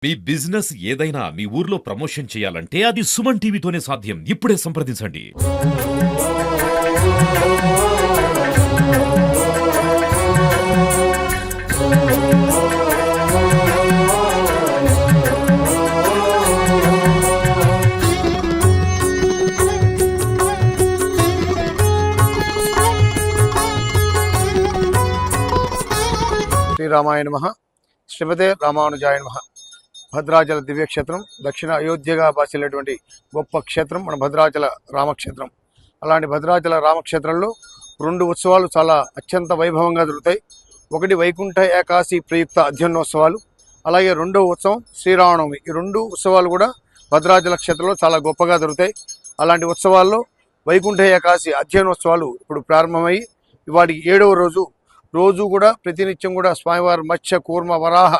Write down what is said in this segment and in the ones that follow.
మీ business ఏదైనా మీ ఊర్లో promotion చేయాలంటే అది సుమన్ టీవీతోనే సాధ్యం. ఇప్పుడే సంప్రదించండి. శ్రీరామాయ నమః. శ్రీమతే రామానుజాయ నమః. భద్రాచల దివ్యక్షేత్రం దక్షిణ అయోధ్యగా భాషిల్లేటువంటి గొప్ప క్షేత్రం మన భద్రాచల రామక్షేత్రం. అలాంటి భద్రాచల రామక్షేత్రంలో రెండు ఉత్సవాలు చాలా అత్యంత వైభవంగా జరుగుతాయి. ఒకటి వైకుంఠ ఏకాశి ప్రయుక్త అధ్యయనోత్సవాలు, అలాగే రెండో ఉత్సవం శ్రీరామనవమి. ఈ రెండు ఉత్సవాలు కూడా భద్రాచల క్షేత్రంలో చాలా గొప్పగా జరుగుతాయి. అలాంటి ఉత్సవాల్లో వైకుంఠ ఏకాశి అధ్యయనోత్సవాలు ఇప్పుడు ప్రారంభమయ్యి వాటికి 7వ రోజు కూడా ప్రతినిత్యం కూడా స్వామివారు మత్స్య కూర్మ వరాహ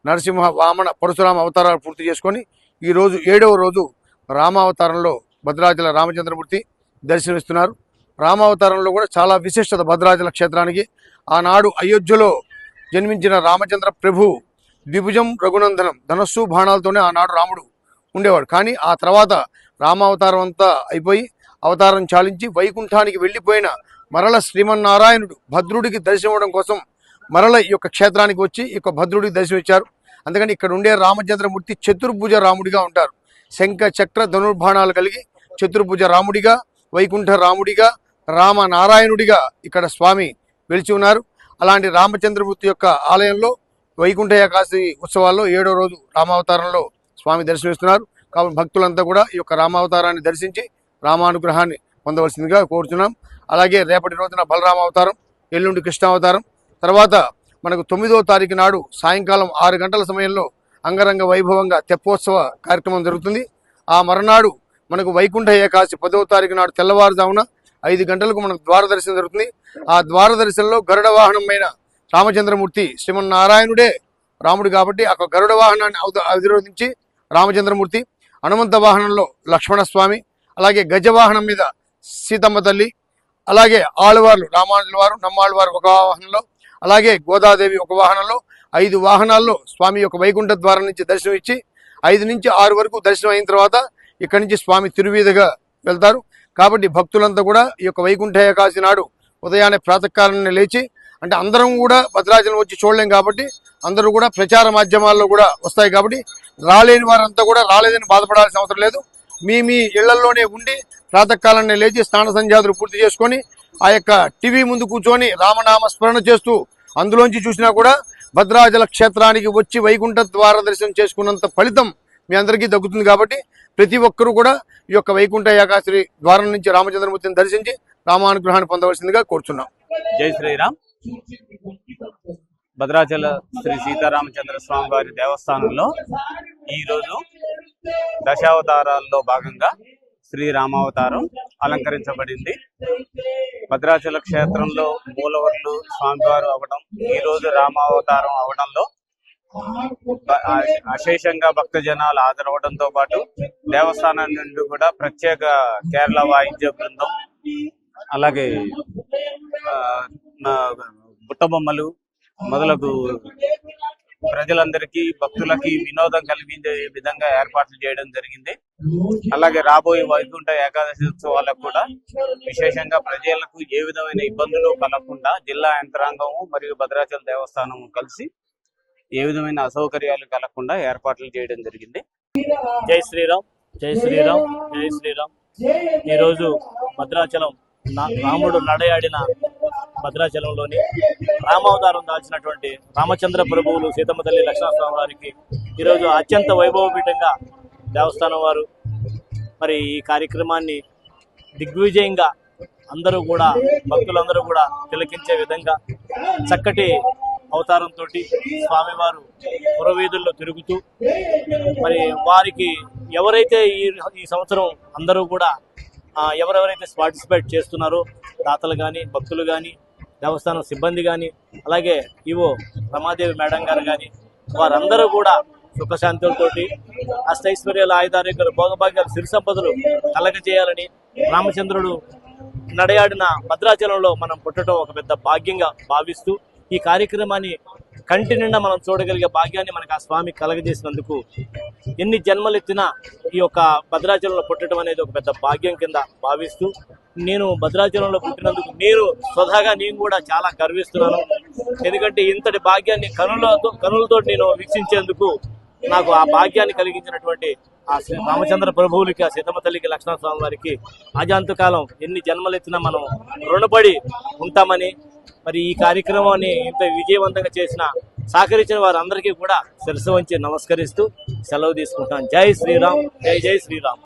నరసింహ వామన పరశురామ అవతారాలు పూర్తి చేసుకొని ఈరోజు 7వ రోజు రామావతారంలో భద్రాచల రామచంద్రమూర్తి దర్శనమిస్తున్నారు. రామావతారంలో కూడా చాలా విశిష్టత భద్రాచల క్షేత్రానికి. ఆనాడు అయోధ్యలో జన్మించిన రామచంద్ర ప్రభు ద్విభుజం రఘునందనం ధనస్సు బాణాలతోనే ఆనాడు రాముడు ఉండేవాడు. కానీ ఆ తర్వాత రామావతారం అంతా అయిపోయి అవతారం చాలించి వైకుంఠానికి వెళ్ళిపోయిన మరల శ్రీమన్నారాయణుడు భద్రుడికి దర్శనమివ్వడం కోసం మరల ఈ యొక్క క్షేత్రానికి వచ్చి ఈ యొక్క భద్రుడికి దర్శనమిచ్చారు. అందుకని ఇక్కడ ఉండే రామచంద్రమూర్తి చతుర్భుజ రాముడిగా ఉంటారు. శంఖ చక్ర ధనుర్బాణాలు కలిగి చతుర్భుజ రాముడిగా, వైకుంఠ రాముడిగా, రామనారాయణుడిగా ఇక్కడ స్వామి వెలిచి ఉన్నారు. అలాంటి రామచంద్రమూర్తి యొక్క ఆలయంలో వైకుంఠ ఏకాదశి ఉత్సవాల్లో 7వ రోజు రామావతారంలో స్వామి దర్శనమిస్తున్నారు. కాబట్టి భక్తులంతా కూడా ఈ యొక్క రామావతారాన్ని దర్శించి రామానుగ్రహాన్ని పొందవలసిందిగా కోరుతున్నాం. అలాగే రేపటి రోజున బలరామ అవతారం, ఎల్లుండి కృష్ణావతారం, తర్వాత మనకు 9వ తారీఖు నాడు సాయంకాలం 6 గంటల సమయంలో అంగరంగ వైభవంగా తెప్పోత్సవ కార్యక్రమం జరుగుతుంది. ఆ మరునాడు మనకు వైకుంఠ ఏకాదశి 10వ తారీఖు నాడు తెల్లవారుజామున 5 గంటలకు మనకు ద్వార దర్శనం జరుగుతుంది. ఆ ద్వార దర్శనంలో గరుడ వాహనమైన రామచంద్రమూర్తి శ్రీమన్నారాయణుడే రాముడు కాబట్టి ఆ గరుడ వాహనాన్ని అధిరోధించి రామచంద్రమూర్తి, హనుమంత వాహనంలో లక్ష్మణస్వామి, అలాగే గజవాహనం మీద సీతమ్మ తల్లి, అలాగే ఆళ్వార్లు రామానుజుల వారు, నమ్మాళ్వారు ఒక వాహనంలో, అలాగే గోదాదేవి ఒక వాహనంలో 5 వాహనాల్లో స్వామి యొక్క వైకుంఠ ద్వారం నుంచి దర్శనం ఇచ్చి 5 నుంచి 6 వరకు దర్శనం అయిన తర్వాత ఇక్కడి నుంచి స్వామి తిరువీధిగా వెళ్తారు. కాబట్టి భక్తులంతా కూడా ఈ యొక్క వైకుంఠ ఏకాదశి నాడు ఉదయాన్నే ప్రాతకాలాన్ని లేచి, అంటే అందరం కూడా భద్రాచలం వచ్చి చూడలేం కాబట్టి అందరూ కూడా ప్రచార మాధ్యమాల్లో కూడా వస్తాయి కాబట్టి రాలేని వారంతా కూడా రాలేదని బాధపడాల్సిన అవసరం లేదు. మీ ఇళ్లలోనే ఉండి ప్రాతకాలాన్ని లేచి స్నాన సంధ్యాదులు పూర్తి చేసుకొని ఆ యొక్క టీవీ ముందు కూర్చొని రామనామ స్మరణ చేస్తూ అందులోంచి చూసినా కూడా భద్రాచల క్షేత్రానికి వచ్చి వైకుంఠ ద్వార దర్శనం చేసుకున్నంత ఫలితం మీ అందరికీ దక్కుతుంది. కాబట్టి ప్రతి ఒక్కరూ కూడా ఈ యొక్క వైకుంఠ ఏకాదశి ద్వారం నుంచి రామచంద్రమూర్తిని దర్శించి రామానుగ్రహాన్ని పొందవలసిందిగా కోరుచున్నాం. జై శ్రీరామ్. భద్రాచల శ్రీ సీతారామచంద్ర స్వామి వారి దేవస్థానంలో ఈరోజు దశావతారాల్లో భాగంగా శ్రీరామావతారం అలంకరించబడింది. భద్రాచల క్షేత్రంలో మూలవర్లు స్వామివారు అవడం, ఈ రోజు రామావతారం అవడంలో అశేషంగా భక్త జనాలు హాజరవడంతో పాటు దేవస్థానం నుండి కూడా ప్రత్యేక కేరళ వాయిద్య బృందం, అలాగే బుట్టబొమ్మలు మొదలగు ప్రజలందరికీ భక్తులకి వినోదం కలిగించే విధంగా ఏర్పాట్లు చేయడం జరిగింది. అలాగే రాబోయే వైకుంఠ ఏకాదశి ఉత్సవాలకు కూడా విశేషంగా ప్రజలకు ఏ విధమైన ఇబ్బందులు కలగకుండా జిల్లా యంత్రాంగము మరియు భద్రాచల దేవస్థానం కలిసి ఏ విధమైన అసౌకర్యాలు కలగకుండా ఏర్పాట్లు చేయడం జరిగింది. జై శ్రీరామ్, జై శ్రీరామ్, జై శ్రీరామ్. ఈరోజు భద్రాచలం రాముడు నడయాడిన భద్రాచలంలోని రామావతారం దాల్చినటువంటి రామచంద్ర ప్రభువులు సీతమ్మ తల్లి లక్ష్మణస్వామి వారికి ఈరోజు అత్యంత వైభవపీఠంగా దేవస్థానం వారు మరి ఈ కార్యక్రమాన్ని దిగ్విజయంగా అందరూ కూడా భక్తులందరూ కూడా తిలకించే విధంగా చక్కటి అవతారంతో స్వామివారు పురవీధుల్లో తిరుగుతూ మరి వారికి ఎవరైతే ఈ సంవత్సరం అందరూ కూడా ఎవరెవరైతే పార్టిసిపేట్ చేస్తున్నారో దాతలు కానీ, భక్తులు కానీ, దేవస్థానం సిబ్బంది కానీ, అలాగే ఈవో రమాదేవి మేడం గారు కానీ వారందరూ కూడా సుఖశాంతులతోటి అష్టైశ్వర్యాల ఆయుధారోగ్యాలు భోగభాగ్యాలు సిరి సంపదలు కలగజేయాలని రామచంద్రుడు నడయాడిన భద్రాచలంలో మనం పుట్టడం ఒక పెద్ద భాగ్యంగా భావిస్తూ ఈ కార్యక్రమాన్ని కంటి నిండా మనం చూడగలిగే భాగ్యాన్ని మనకు ఆ స్వామి కలగజేసినందుకు ఎన్ని జన్మలెత్తినా ఈ యొక్క భద్రాచలంలో పుట్టడం అనేది ఒక పెద్ద భాగ్యం కింద భావిస్తూ నేను భద్రాచలంలో పుట్టినందుకు స్వతహాగా నేను కూడా చాలా గర్విస్తున్నాను. ఎందుకంటే ఇంతటి భాగ్యాన్ని కనులతో నేను వీక్షించేందుకు నాకు ఆ భాగ్యాన్ని కలిగించినటువంటి ఆ శ్రీ రామచంద్ర ప్రభువులకి, ఆ సీతమ్మ తల్లికి, లక్ష్మణ స్వామి వారికి ఆజాంతకాలం ఎన్ని జన్మలెత్తినా మనం రుణపడి ఉంటామని, మరి ఈ కార్యక్రమాన్ని ఇంత విజయవంతంగా చేసిన సహకరించిన వారందరికీ కూడా శిరస్సు వంచి నమస్కరిస్తూ సెలవు తీసుకుంటాను. జై శ్రీరామ్, జై జై శ్రీరామ్.